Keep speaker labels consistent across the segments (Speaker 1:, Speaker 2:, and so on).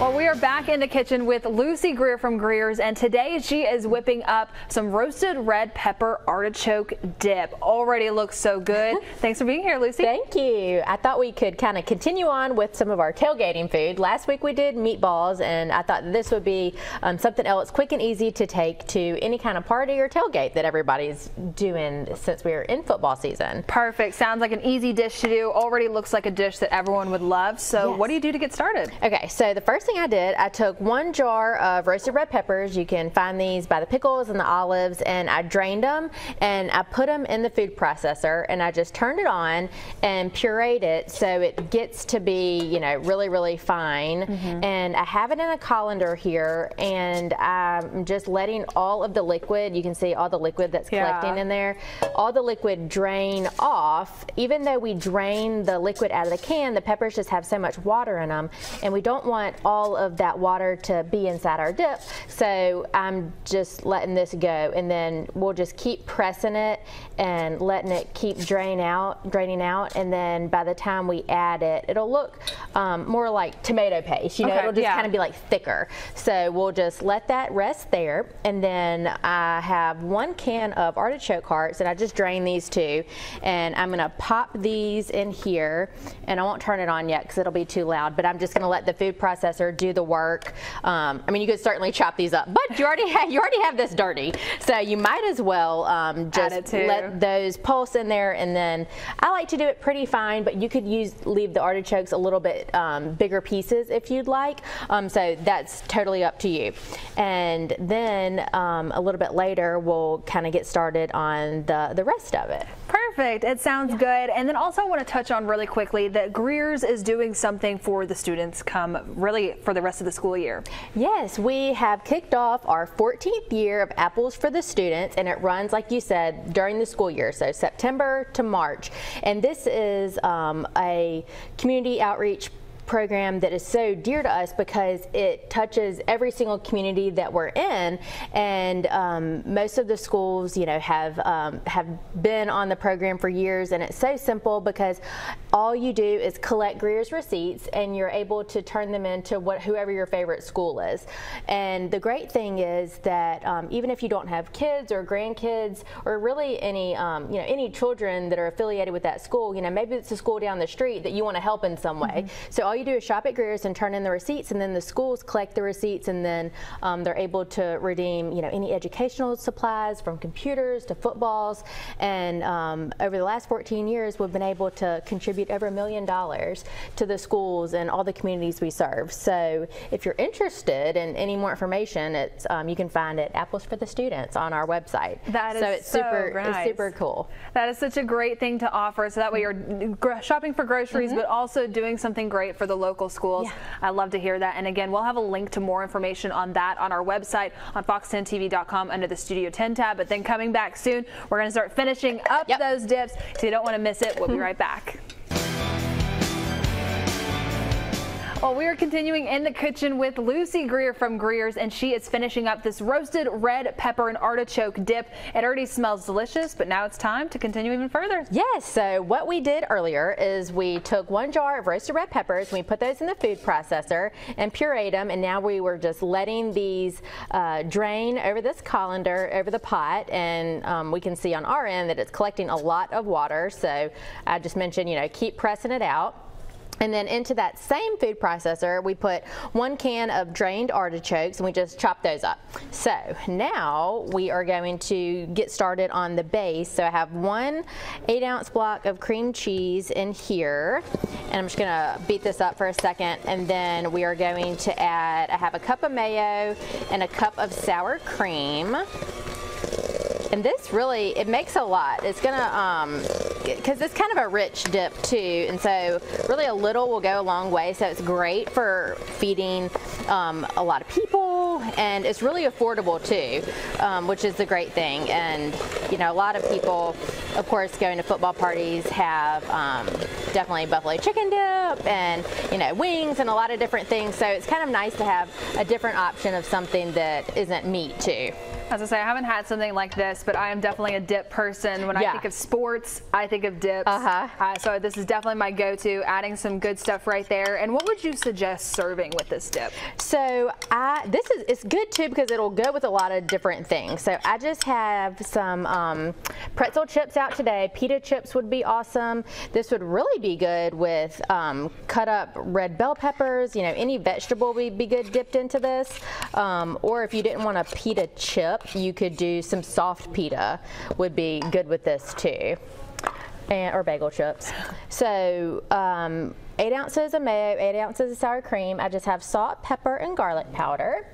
Speaker 1: Well, we are back in the kitchen with Lucy Greer from Greer's, and today she is whipping up some roasted red pepper artichoke dip. Already looks so good. Thanks for being here, Lucy.
Speaker 2: Thank you. I thought we could kind of continue on with some of our tailgating food. Last week we did meatballs, and I thought this would be something else quick and easy to take to any kind of party or tailgate that everybody's doing since we're in football season.
Speaker 1: Perfect. Sounds like an easy dish to do. Already looks like a dish that everyone would love. So what do you do to get started?
Speaker 2: Okay, so the first thing I did, I took 1 jar of roasted red peppers. You can find these by the pickles and the olives, and I drained them and I put them in the food processor, and I just turned it on and pureed it so it gets to be, you know, really, really fine. And I have it in a colander here, and I'm just letting all of the liquid, you can see all the liquid that's collecting in there, all the liquid drain off. Even though we drain the liquid out of the can, the peppers just have so much water in them, and we don't want all of that water to be inside our dip. So I'm just letting this go, and then we'll just keep pressing it and letting it keep draining out, and then by the time we add it, it'll look more like tomato paste. You know, it'll just kind of be like thicker. So we'll just let that rest there, and then I have 1 can of artichoke hearts, and I just drained these 2, and I'm gonna pop these in here, and I won't turn it on yet because it'll be too loud, but I'm just gonna let the food processor do the work. I mean, you could certainly chop these up, but you already have this dirty, so you might as well just let those pulse in there. And then I like to do it pretty fine, but you could leave the artichokes a little bit bigger pieces if you'd like. So that's totally up to you. And then a little bit later, we'll kind of get started on the rest of it.
Speaker 1: Perfect. It sounds good. And then also I want to touch on really quickly that Greer's is doing something for the students come really for the rest of the school year.
Speaker 2: Yes, we have kicked off our 14th year of Apples for the Students, and it runs, like you said, during the school year, so September to March. And this is a community outreach program that is so dear to us because it touches every single community that we're in, and most of the schools, you know, have been on the program for years, and it's so simple because all you do is collect Greer's receipts, and you're able to turn them into whoever your favorite school is. And the great thing is that even if you don't have kids or grandkids or really any you know, any children that are affiliated with that school, you know, maybe it's a school down the street that you want to help in some way. So all you do is shop at Greer's and turn in the receipts, and then the schools collect the receipts, and then they're able to redeem, you know, any educational supplies from computers to footballs. And over the last 14 years, we've been able to contribute over $1 million to the schools and all the communities we serve. So if you're interested in any more information, it's you can find it Apples for the Students on our website.
Speaker 1: That is
Speaker 2: it's super cool.
Speaker 1: That is such a great thing to offer. So that way you're shopping for groceries, but also doing something great for the local schools. I love to hear that. And again, we'll have a link to more information on that on our website on fox10tv.com under the Studio 10 tab. But then coming back soon, we're going to start finishing up those dips. So you don't want to miss it. We'll be right back. Well, we are continuing in the kitchen with Lucy Greer from Greer's, and she is finishing up this roasted red pepper and artichoke dip. It already smells delicious, but now it's time to continue even further.
Speaker 2: Yes, so what we did earlier is we took 1 jar of roasted red peppers, and we put those in the food processor and pureed them, and now we were just letting these drain over this colander, over the pot, and we can see on our end that it's collecting a lot of water. So I just mentioned, you know, keep pressing it out. And then into that same food processor, we put 1 can of drained artichokes, and we just chop those up. So now we are going to get started on the base. So I have 1 8-ounce block of cream cheese in here, and I'm just gonna beat this up for a second. And then we are going to add, I have a cup of mayo and a cup of sour cream. And this really, it makes a lot. It's gonna, because it's kind of a rich dip too, and so really a little will go a long way. So it's great for feeding a lot of people, and it's really affordable too, which is the great thing. And you know, a lot of people, of course, going to football parties have definitely buffalo chicken dip and, you know, wings and a lot of different things. So it's kind of nice to have a different option of something that isn't meat too.
Speaker 1: As I say, I haven't had something like this, but I am definitely a dip person. When I think of sports, I think of dips. So this is definitely my go-to, adding some good stuff right there. And what would you suggest serving with this dip?
Speaker 2: So it's good too because it'll go with a lot of different things. So I just have some pretzel chips out today. Pita chips would be awesome. This would really be good with cut up red bell peppers. You know, any vegetable would be good dipped into this. Or if you didn't want a pita chip, you could do some soft pita would be good with this too. Or bagel chips. So 8 ounces of mayo, 8 ounces of sour cream. I just have salt, pepper, and garlic powder.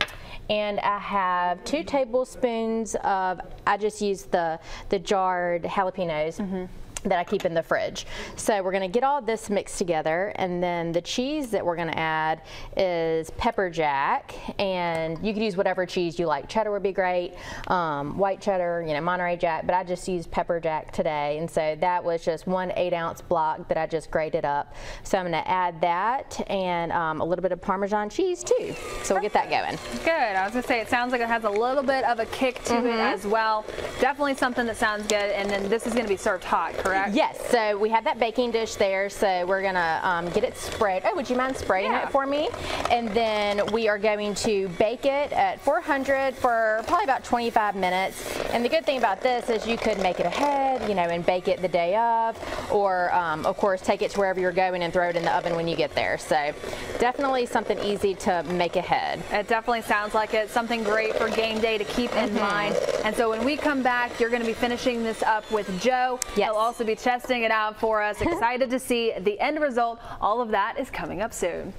Speaker 2: And I have 2 tablespoons of, I just use the jarred jalapenos. That I keep in the fridge. So we're going to get all this mixed together, and then the cheese that we're going to add is pepper jack, and you could use whatever cheese you like. Cheddar would be great, white cheddar, you know, Monterey Jack, but I just used pepper jack today, and so that was just 1 8-ounce block that I just grated up. So I'm going to add that and a little bit of Parmesan cheese too. So we'll get that going.
Speaker 1: Good. I was going to say, it sounds like it has a little bit of a kick to it as well. Definitely something that sounds good, and then this is going to be served hot, correct?
Speaker 2: Yes, so we have that baking dish there, so we're gonna get it sprayed. Oh, would you mind spraying it for me? And then we are going to bake it at 400 for probably about 25 minutes. And the good thing about this is you could make it ahead, you know, and bake it the day of, or of course take it to wherever you're going and throw it in the oven when you get there. So definitely something easy to make ahead.
Speaker 1: It definitely sounds like it's something great for game day to keep in mind. And so when we come back, you're going to be finishing this up with Joe.
Speaker 2: Yes.
Speaker 1: He'll also be testing it out for us. Excited to see the end result. All of that is coming up soon.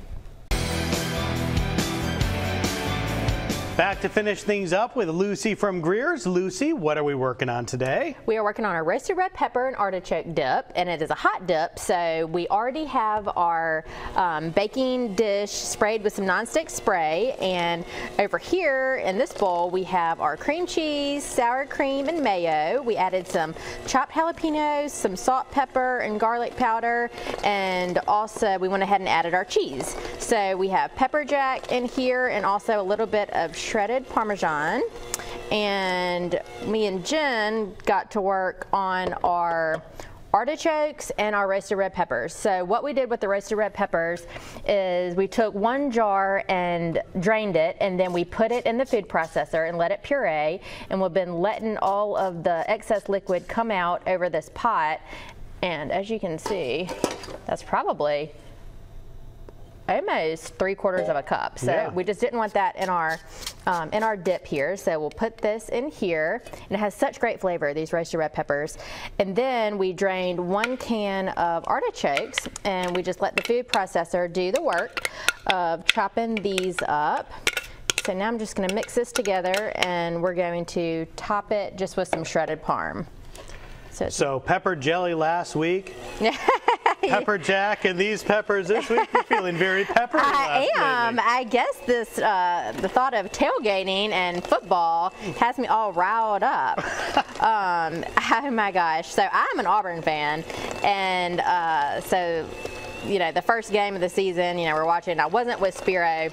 Speaker 3: Back to finish things up with Lucy from Greer's. Lucy, what are we working on today?
Speaker 2: We are working on a roasted red pepper and artichoke dip, and it is a hot dip, so we already have our baking dish sprayed with some nonstick spray, and over here in this bowl we have our cream cheese, sour cream, and mayo. We added some chopped jalapenos, some salt, pepper, and garlic powder, and also we went ahead and added our cheese. So we have pepper jack in here and also a little bit of shredded Parmesan, and me and Jen got to work on our artichokes and our roasted red peppers. So what we did with the roasted red peppers is we took 1 jar and drained it, and then we put it in the food processor and let it puree, and we've been letting all of the excess liquid come out over this pot, and as you can see, that's probably almost 3/4 of a cup. So we just didn't want that in our dip here. So we'll put this in here, and it has such great flavor, these roasted red peppers. And then we drained 1 can of artichokes, and we just let the food processor do the work of chopping these up. So now I'm just going to mix this together, and we're going to top it just with some shredded parm.
Speaker 3: So pepper jelly last week, pepper jack, and these peppers this week. You're feeling very peppery.
Speaker 2: I am. Lately. I guess this the thought of tailgating and football has me all riled up. Oh my gosh! So I'm an Auburn fan, and so you know, the first game of the season, you know, we're watching. I wasn't with Spiro.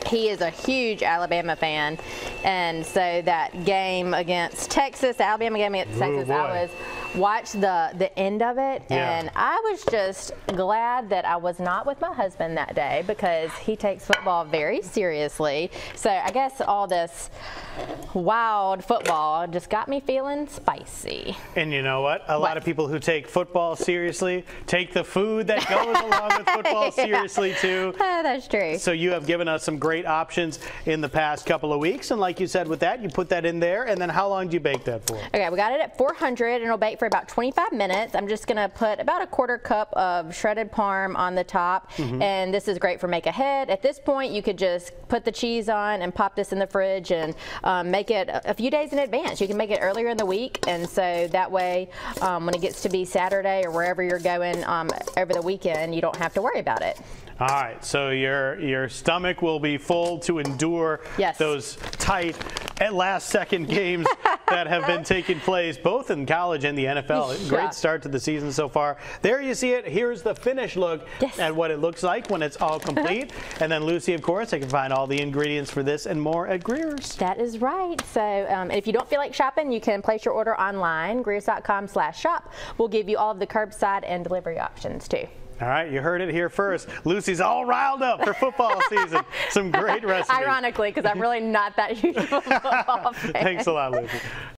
Speaker 2: He is a huge Alabama fan, and so that game against Texas, the Alabama game against Texas, I watched the end of it, and I was just glad that I was not with my husband that day because he takes football very seriously. So I guess all this wild football just got me feeling spicy.
Speaker 3: And you know what? A lot of people who take football seriously take the food that goes along with football seriously too.
Speaker 2: That's true.
Speaker 3: So you have given us some great options in the past couple of weeks, and like you said with that, you put that in there, and then how long do you bake that for?
Speaker 2: Okay, we got it at 400, and it'll bake for about 25 minutes. I'm just gonna put about a 1/4 cup of shredded parm on the top, and this is great for make ahead. At this point, you could just put the cheese on and pop this in the fridge and make it a few days in advance. You can make it earlier in the week, and so that way when it gets to be Saturday or wherever you're going over the weekend, you don't have to worry about it.
Speaker 3: All right, so your stomach will be full to endure those tight, at last second games that have been taking place both in college and the NFL. Great start to the season so far. There you see it. Here's the finished look at what it looks like when it's all complete. And then Lucy, of course, I can find all the ingredients for this and more at Greer's.
Speaker 2: That is right. So if you don't feel like shopping, you can place your order online, greers.com/shop. We'll give you all of the curbside and delivery options too.
Speaker 3: All right, you heard it here first. Lucy's all riled up for football season. Some great recipes.
Speaker 2: Ironically, because I'm really not that huge of a football fan.
Speaker 3: Thanks a lot, Lucy.